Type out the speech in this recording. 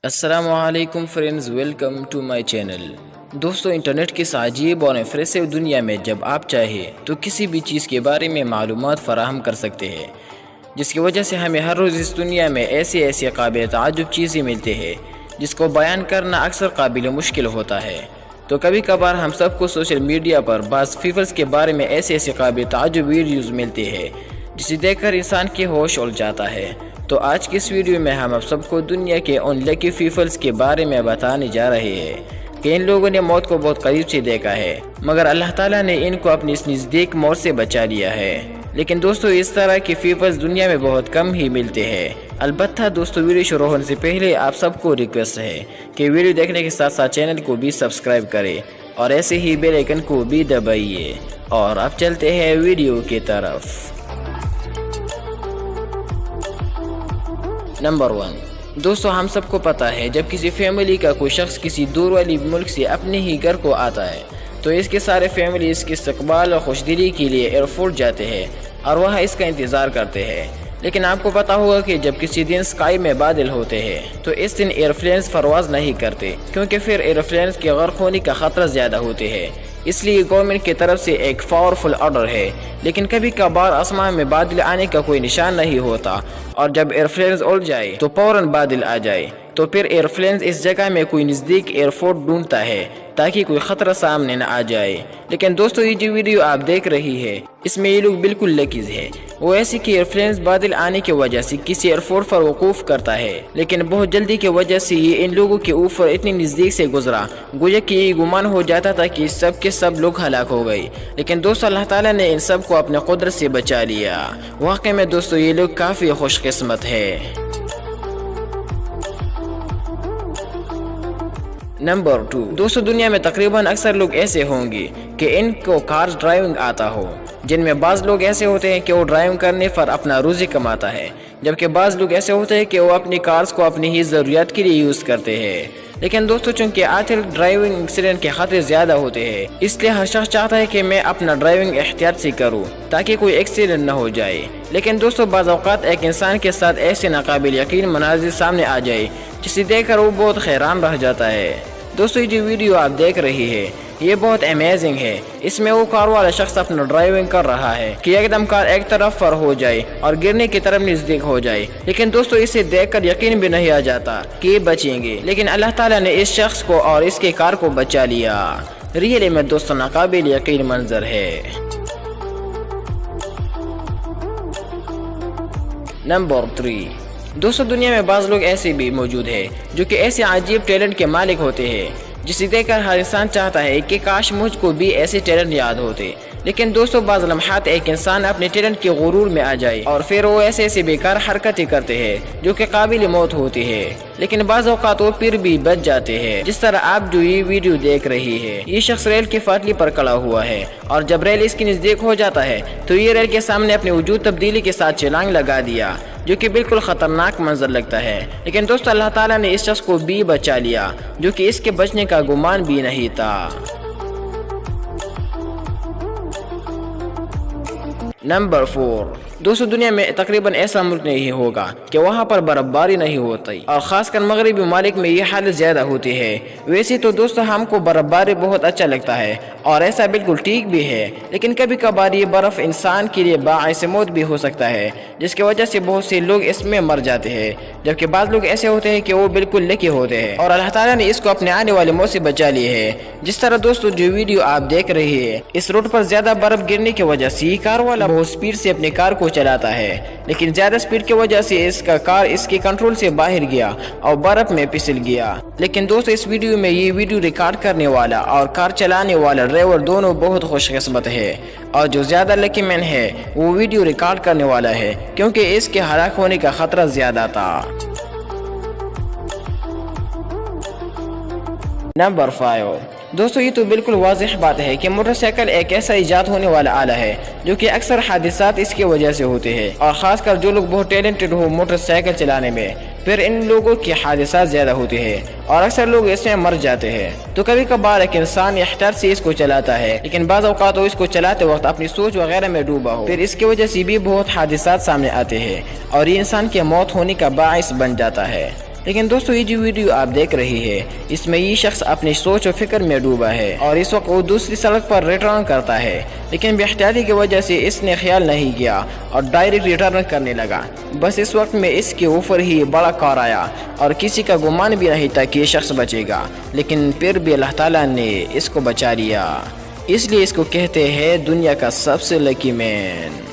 السلام علیکم friends, welcome to my channel. دوستو، انٹرنیٹ کی اس عجیب اور امپریسو دنیا میں جب آپ چاہیں تو کسی بھی چیز کے بارے میں معلومات فراہم کر سکتے ہیں، جس کی وجہ سے ہمیں ہر روز اس دنیا میں ایسی قابل تعجب چیزیں ملتی ہیں جس کو بیان کرنا اکثر قابل مشکل ہوتا ہے۔ تو کبھی کبھار ہم سب کو سوشل میڈیا پر بعض پیپلز کے بارے میں ایسے قابل تعجب ویڈیوز ملتی ہیں جسے دیکھ کر انسان کی ہوش اڑ جاتا ہے۔ تو آج کی اس ویڈیو میں ہم سب کو دنیا کے ان لکی پیپلز کے بارے میں بتانے جا رہے ہیں کہ ان لوگوں نے موت کو بہت قریب سے دیکھا ہے، مگر اللہ تعالیٰ نے ان کو اپنی اس نزدیک موت سے بچا لیا ہے۔ لیکن دوستو، اس طرح کے پیپلز دنیا میں بہت کم ہی ملتے ہیں۔ البتہ دوستو، ویڈیو شروع ہونے سے پہلے آپ سب کو ریکویسٹ ہے کہ ویڈیو دیکھنے کے ساتھ ساتھ چینل کو بھی سبسکرائب کریں اور ایسے ہی بیل آئیکن کو بھی دبائیے۔ اور اب چلتے ہیں ویڈیو کی طرف۔ نمبر 1، دوستو، ہم سب کو پتہ ہے جب کسی فیملی کا کوئی شخص کسی دور والی ملک سے اپنے ہی گھر کو آتا ہے تو اس کے سارے فیملی اس کے استقبال اور خوشدلی کے لیے ایئرپورٹ جاتے ہیں اور وہاں اس کا انتظار کرتے ہیں۔ لیکن آپ کو پتہ ہوگا کہ جب کسی دن اسکائی میں بادل ہوتے ہیں تو اس دن ایئرپلینز پرواز نہیں کرتے، کیونکہ پھر ایئرپلینز کے غرق ہونے کا خطرہ زیادہ ہوتے ہیں۔ اس لیے گورنمنٹ کی طرف سے ایک پاورفل آرڈر ہے، لیکن کبھی کبھار آسمان میں بادل آنے کا کوئی نشان نہیں ہوتا، اور جب ایئرپلینز اڑ جائے تو فوراً بادل آ جائے، تو پھر ایئرپلینز اس جگہ میں کوئی نزدیک ایئرپورٹ ڈھونڈتا ہے تاکہ کوئی خطرہ سامنے نہ آ جائے۔ لیکن دوستو، یہ جو ویڈیو آپ دیکھ رہی ہے اس میں یہ لوگ بالکل لکیز ہے۔ وہ ایسی کہ ایئرپلینز بادل آنے کی وجہ سے کسی ایئرپورٹ پر وقوف کرتا ہے، لیکن بہت جلدی کی وجہ سے یہ ان لوگوں کے اوپر اتنی نزدیک سے گزرا گویا کہ یہ گمان ہو جاتا تھا کہ سب کے سب لوگ ہلاک ہو گئے۔ لیکن دوستو، اللہ تعالیٰ نے ان سب کو اپنے قدرت سے بچا لیا۔ واقعی میں دوستو، یہ لوگ کافی خوش قسمت ہے۔ نمبر 2، دوستو، دنیا میں تقریباً اکثر لوگ ایسے ہوں گے کہ ان کو کار ڈرائیونگ آتا ہو، جن میں بعض لوگ ایسے ہوتے ہیں کہ وہ ڈرائیونگ کرنے پر اپنا روزی کماتا ہے، جبکہ بعض لوگ ایسے ہوتے ہیں کہ وہ اپنی کارز کو اپنی ہی ضروریات کے لیے یوز کرتے ہیں۔ لیکن دوستو، چونکہ آج کل ڈرائیونگ ایکسیڈنٹ کے خطرے زیادہ ہوتے ہیں، اس لیے ہر شخص چاہتا ہے کہ میں اپنا ڈرائیونگ احتیاط سے کروں تاکہ کوئی ایکسیڈنٹ نہ ہو جائے۔ لیکن دوستو، بعض اوقات ایک انسان کے ساتھ ایسے ناقابل یقین مناظر سامنے آ جائے جسے دیکھ کر وہ بہت حیران رہ جاتا ہے۔ دوستو، یہ جو ویڈیو آپ دیکھ رہی ہے یہ بہت امیزنگ ہے۔ اس میں وہ کار والا شخص اپنا ڈرائیونگ کر رہا ہے کہ ایک دم کار ایک طرف پر ہو جائے اور گرنے کی طرف نزدیک ہو جائے، لیکن دوستو اسے دیکھ کر یقین بھی نہیں آ جاتا کہ یہ بچیں گے، لیکن اللہ تعالیٰ نے اس شخص کو اور اس کے کار کو بچا لیا۔ ریئلی میں دوستو ناقابل یقین منظر ہے۔ نمبر 3، دوستو، دنیا میں بعض لوگ ایسے بھی موجود ہیں جو کہ ایسے عجیب ٹیلنٹ کے مالک ہوتے ہیں جسے دیکھ کر ہر انسان چاہتا ہے کہ کاش مجھ کو بھی ایسے ٹیلنٹ یاد ہوتے۔ لیکن دوستو، بعض لمحات ایک انسان اپنے ٹیلنٹ کے غرور میں آ جائے اور پھر وہ ایسے بیکار حرکتیں کرتے ہیں جو کہ قابل موت ہوتی ہے، لیکن بعض اوقات وہ پھر بھی بچ جاتے ہیں۔ جس طرح آپ جو یہ ویڈیو دیکھ رہی ہے، یہ شخص ریل کی پٹری پر کھڑا ہوا ہے اور جب ریل اس کے نزدیک ہو جاتا ہے تو یہ ریل کے سامنے اپنے وجود تبدیلی کے ساتھ چھلانگ لگا دیا، جو کہ بالکل خطرناک منظر لگتا ہے۔ لیکن دوستو، اللہ تعالیٰ نے اس شخص کو بھی بچا لیا جو کہ اس کے بچنے کا گمان بھی نہیں تھا۔ نمبر 4، دوستو، دنیا میں تقریباً ایسا ملک نہیں ہوگا کہ وہاں پر برف باری نہیں ہوتی، اور خاص کر مغربی ممالک میں یہ حالت زیادہ ہوتی ہے۔ ویسے تو دوستو ہم کو برف باری بہت اچھا لگتا ہے اور ایسا بالکل ٹھیک بھی ہے، لیکن کبھی کبھار یہ برف انسان کے لیے باعث موت بھی ہو سکتا ہے، جس کی وجہ سے بہت سے لوگ اس میں مر جاتے ہیں، جبکہ بعض لوگ ایسے ہوتے ہیں کہ وہ بالکل لکی ہوتے ہیں اور اللہ تعالیٰ نے اس کو اپنے آنے والے موت سے بچا لی ہے۔ جس طرح دوستو جو ویڈیو آپ دیکھ رہی ہے، اس روڈ پر زیادہ برف گرنے کی وجہ سے کار والا بہت سپیڈ سے اپنی کار کو چلاتا ہے، لیکن زیادہ سپیڈ کی وجہ سے اس کا کار اس کے کنٹرول سے باہر گیا اور برف میں پھسل گیا۔ لیکن دوستو، اس ویڈیو میں یہ ویڈیو ریکارڈ کرنے والا اور کار چلانے والا ڈرائیور دونوں بہت خوش قسمت ہے، اور جو زیادہ لکی مین ہے وہ ویڈیو ریکارڈ کرنے والا ہے، کیونکہ اس کے ہلاک ہونے کا خطرہ زیادہ تھا۔ نمبر 5، دوستو، یہ تو بالکل واضح بات ہے کہ موٹر سائیکل ایک ایسا ایجاد ہونے والا آلہ ہے جو کہ اکثر حادثات اس کی وجہ سے ہوتے ہیں، اور خاص کر جو لوگ بہت ٹیلنٹڈ ہو موٹر سائیکل چلانے میں، پھر ان لوگوں کے حادثات زیادہ ہوتے ہیں اور اکثر لوگ اس میں مر جاتے ہیں۔ تو کبھی کبھار ایک انسان احتیاط سے اس کو چلاتا ہے، لیکن بعض اوقات وہ اس کو چلاتے وقت اپنی سوچ وغیرہ میں ڈوبا ہو، پھر اس کی وجہ سے بھی بہت حادثات سامنے آتے ہیں اور یہ انسان کے موت ہونے کا باعث بن جاتا ہے۔ لیکن دوستو یہ جو ویڈیو آپ دیکھ رہی ہے اس میں یہ شخص اپنی سوچ و فکر میں ڈوبا ہے اور اس وقت وہ دوسری سڑک پر ریٹرن کرتا ہے، لیکن بے احتیاطی کی وجہ سے اس نے خیال نہیں کیا اور ڈائریکٹ ریٹرن کرنے لگا۔ بس اس وقت میں اس کے اوپر ہی بڑا کار آیا اور کسی کا گمان بھی نہیں تھا کہ یہ شخص بچے گا، لیکن پھر بھی اللہ تعالیٰ نے اس کو بچا لیا۔ اس لیے اس کو کہتے ہیں دنیا کا سب سے لکی مین۔